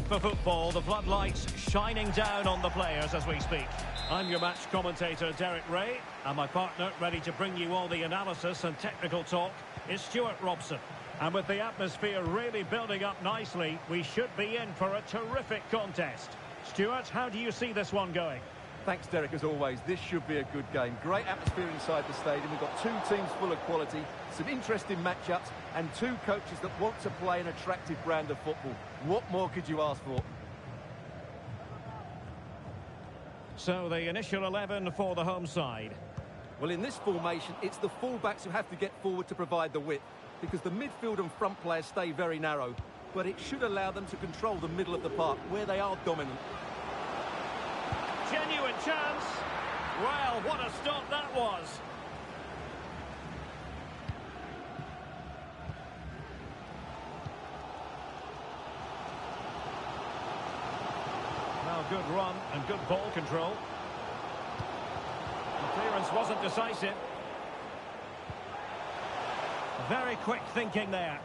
for football, the floodlights shining down on the players as we speak. I'm your match commentator, Derek Ray, and my partner, ready to bring you all the analysis and technical talk, is Stuart Robson. And with the atmosphere really building up nicely, we should be in for a terrific contest. Stuart, how do you see this one going? Thanks, Derek, as always. This should be a good game. Great atmosphere inside the stadium. We've got two teams full of quality, some interesting matchups, and two coaches that want to play an attractive brand of football. What more could you ask for? So the initial 11 for the home side. Well, in this formation, it's the fullbacks who have to get forward to provide the width, because the midfield and front players stay very narrow. But it should allow them to control the middle of the park, where they are dominant. Genuine chance. Well, what a stop that was. Well, good run and good ball control. The clearance wasn't decisive. Very quick thinking there.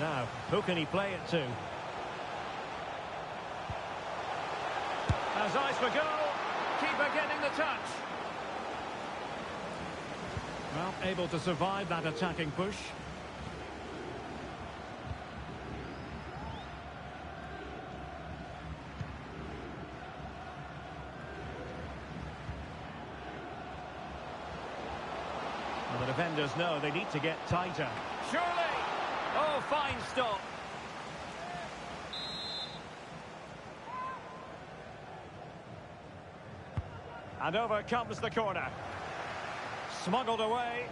Now, who can he play it to? Has eyes for goal. Keeper getting the touch. Well, able to survive that attacking push. Well, the defenders know they need to get tighter. Surely! Oh, fine stop. And over comes the corner. Smuggled away.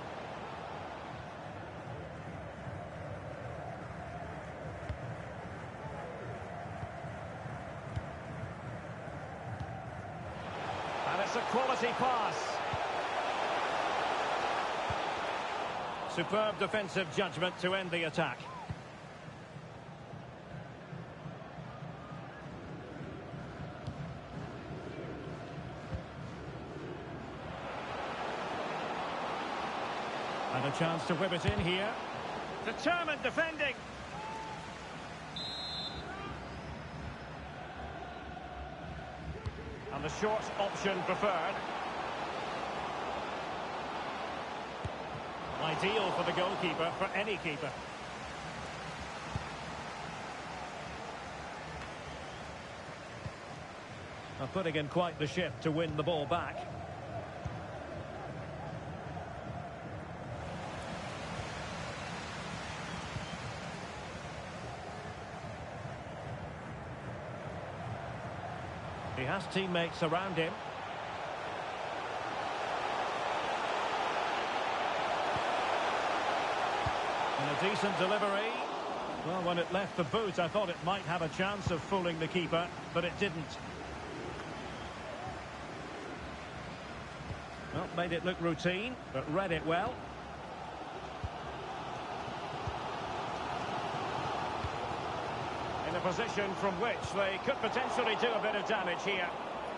And it's a quality pass. Superb defensive judgment to end the attack. And a chance to whip it in here. Determined defending. And the short option preferred. Ideal for the goalkeeper, for any keeper. Putting in quite the shift to win the ball back. He has teammates around him. And a decent delivery. Well, when it left the boot, I thought it might have a chance of fooling the keeper, but it didn't. Well, made it look routine, but read it well. In a position from which they could potentially do a bit of damage here.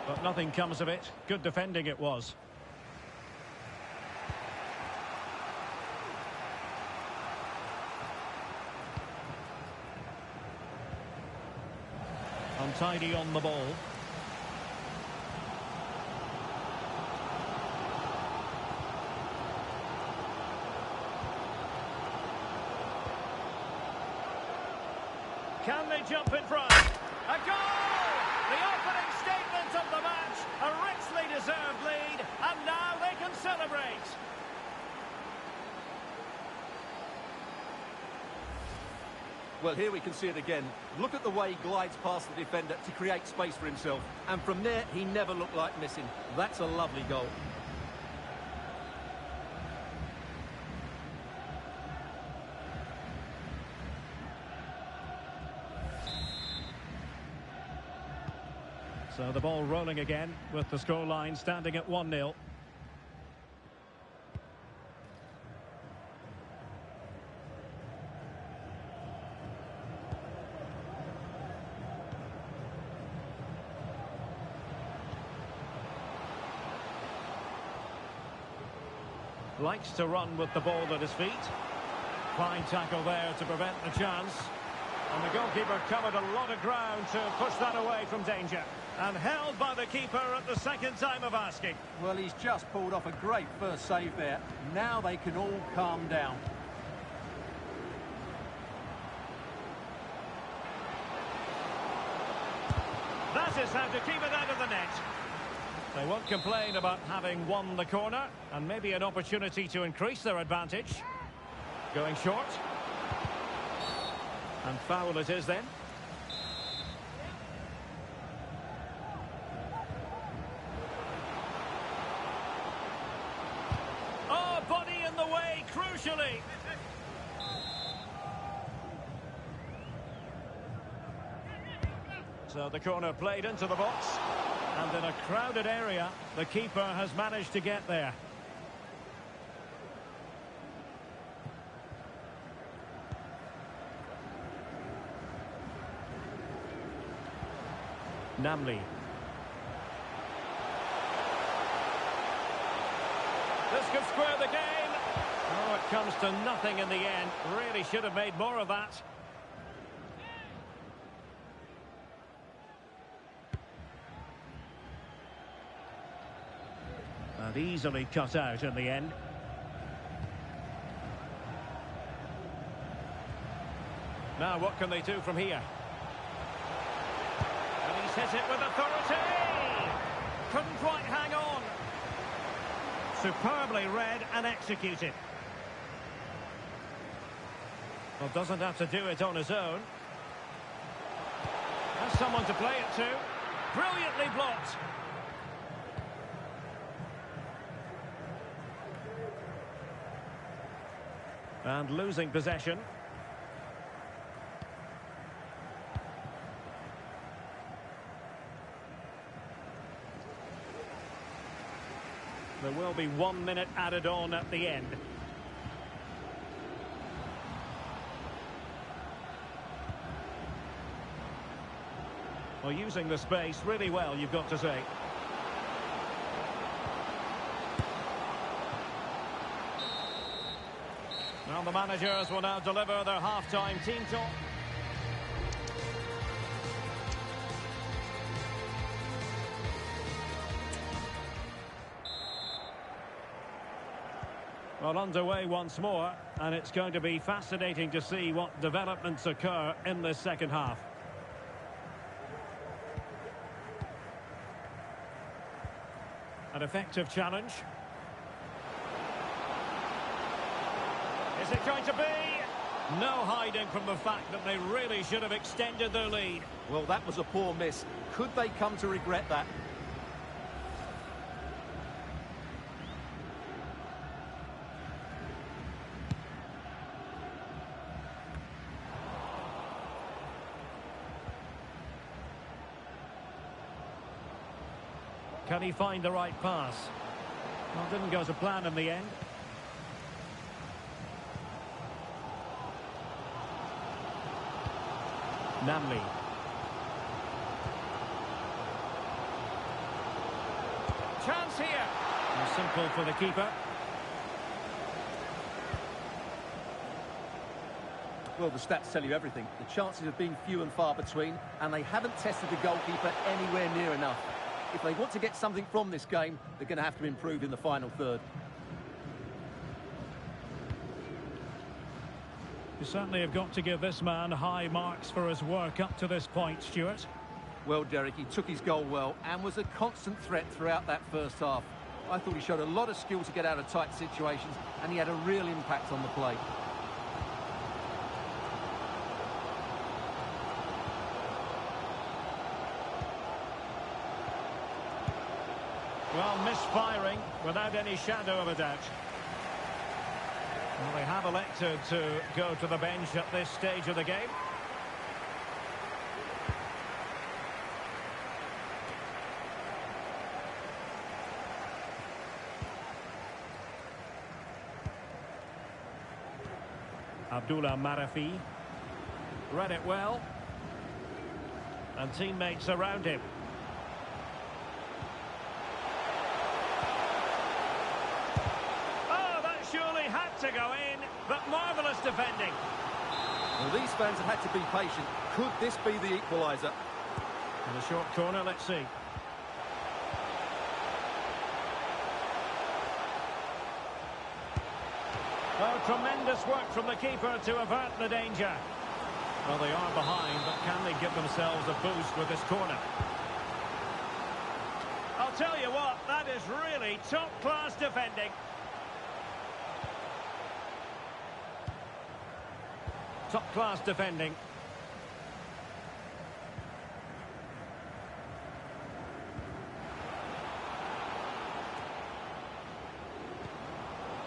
But nothing comes of it. Good defending it was. Untidy on the ball. Can they jump in front? A goal! The opening statement of the match. A richly deserved lead. And now they can celebrate. Well, here we can see it again. Look at the way he glides past the defender to create space for himself. And from there, he never looked like missing. That's a lovely goal. So the ball rolling again with the scoreline standing at 1-0. Likes to run with the ball at his feet. Fine tackle there to prevent the chance. And the goalkeeper covered a lot of ground to push that away from danger. And held by the keeper at the second time of asking. Well, he's just pulled off a great first save there. Now they can all calm down. That is how to keep it out of the net. They won't complain about having won the corner, and maybe an opportunity to increase their advantage. Going short. And foul it is then. Oh, body in the way, crucially. So the corner played into the box. And in a crowded area, the keeper has managed to get there. Namli. This could square the game. Oh, it comes to nothing in the end. Really should have made more of that. And easily cut out in the end. Now what can they do from here? And he's hit it with authority! Couldn't quite hang on. Superbly read and executed. Well, doesn't have to do it on his own. Has someone to play it to. Brilliantly blocked. And losing possession. There will be 1 minute added on at the end. Well, using the space really well, you've got to say. Well, the managers will now deliver their half-time team talk. Well, underway once more, and it's going to be fascinating to see what developments occur in this second half. An effective challenge. Is it going to be? No hiding from the fact that they really should have extended their lead. Well, that was a poor miss. Could they come to regret that? Can he find the right pass? Well, didn't go to plan in the end. Namli. Chance here. And simple for the keeper. Well, the stats tell you everything. The chances have been few and far between, and they haven't tested the goalkeeper anywhere near enough. If they want to get something from this game, they're going to have to improve in the final third. You certainly have got to give this man high marks for his work up to this point, Stuart. Well, Derek, he took his goal well and was a constant threat throughout that first half. I thought he showed a lot of skill to get out of tight situations, and he had a real impact on the play. Well, misfiring without any shadow of a doubt. Well, they have elected to go to the bench at this stage of the game. Abdullah Marafi read it well, and teammates around him. to go in, but marvellous defending. Well, these fans have had to be patient. Could this be the equaliser? In a short corner, let's see. Oh, tremendous work from the keeper to avert the danger. Well, they are behind, but can they give themselves a boost with this corner? I'll tell you what, that is really top-class defending. Top-class defending.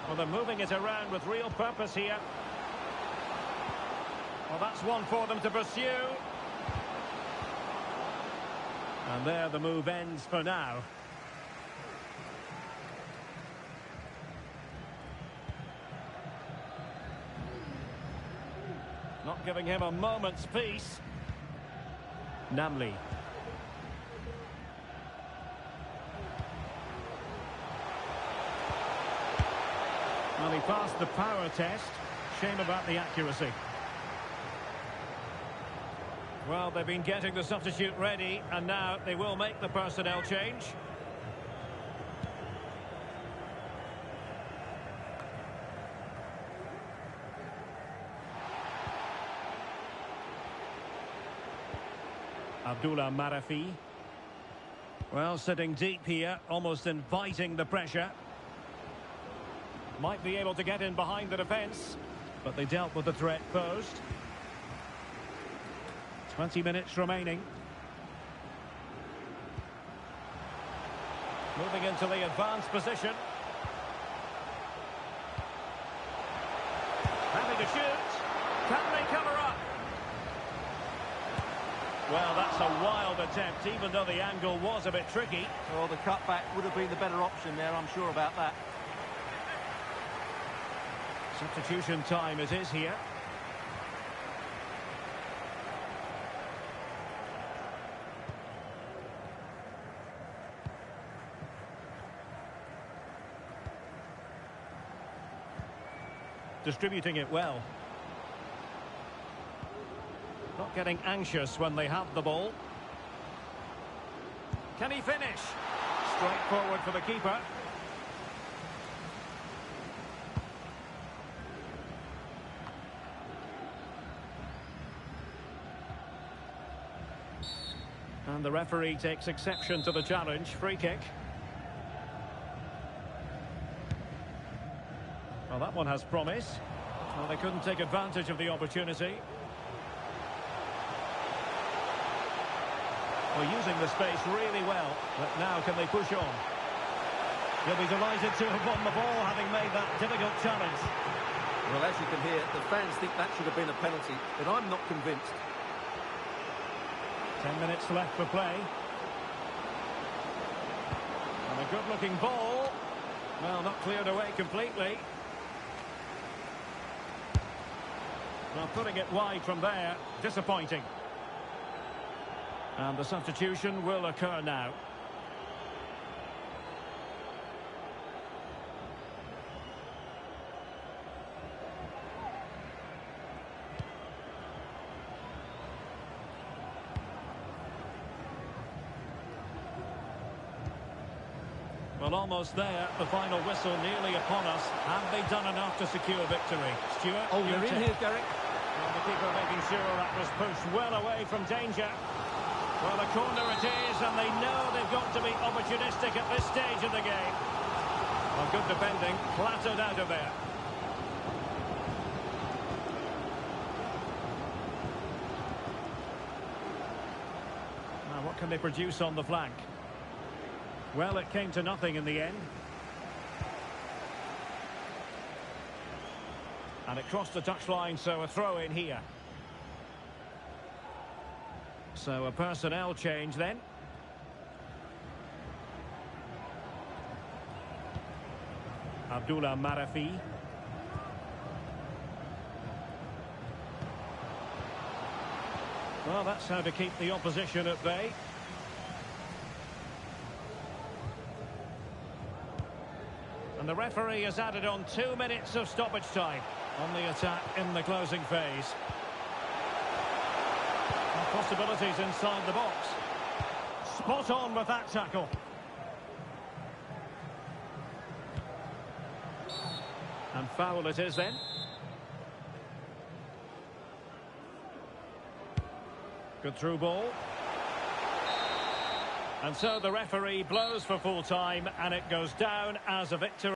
Well, they're moving it around with real purpose here. Well, that's one for them to pursue. And there the move ends for now. Not giving him a moment's peace. Namli. Well, he passed the power test. Shame about the accuracy. Well, they've been getting the substitute ready, and now they will make the personnel change. Abdullah Marafi. Well, sitting deep here, almost inviting the pressure. Might be able to get in behind the defence, but they dealt with the threat posed. 20 minutes remaining. Moving into the advanced position. Having to shoot. Can they cover up? Well, that's a wild attempt, even though the angle was a bit tricky. Well, the cutback would have been the better option there, I'm sure about that. Substitution time it is here. Distributing it well. Not getting anxious when they have the ball. Can he finish? Straightforward for the keeper. And the referee takes exception to the challenge. Free kick. Well, that one has promise. Well, they couldn't take advantage of the opportunity. Well, using the space really well. But now can they push on? He'll be delighted to have won the ball, having made that difficult challenge. Well, as you can hear, the fans think that should have been a penalty, but I'm not convinced. 10 minutes left for play. And a good-looking ball. Well, not cleared away completely. Well, putting it wide from there, disappointing. And the substitution will occur now. Well, almost there. The final whistle nearly upon us. Have they done enough to secure victory? Stuart? Oh, you're in here, Derek. Well, the keeper making sure that was pushed well away from danger. Well, a corner it is, and they know they've got to be opportunistic at this stage of the game. Well, good defending, clattered out of there. Now, what can they produce on the flank? Well, it came to nothing in the end. And it crossed the touchline, so a throw in here. So a personnel change then. Abdullah Marafi. Well, that's how to keep the opposition at bay. And And the referee has added on 2 minutes of stoppage time on the attack in the closing phase. And possibilities inside the box. Spot on with that tackle. And foul it is then. Good through ball. And so the referee blows for full time, and it goes down as a victory.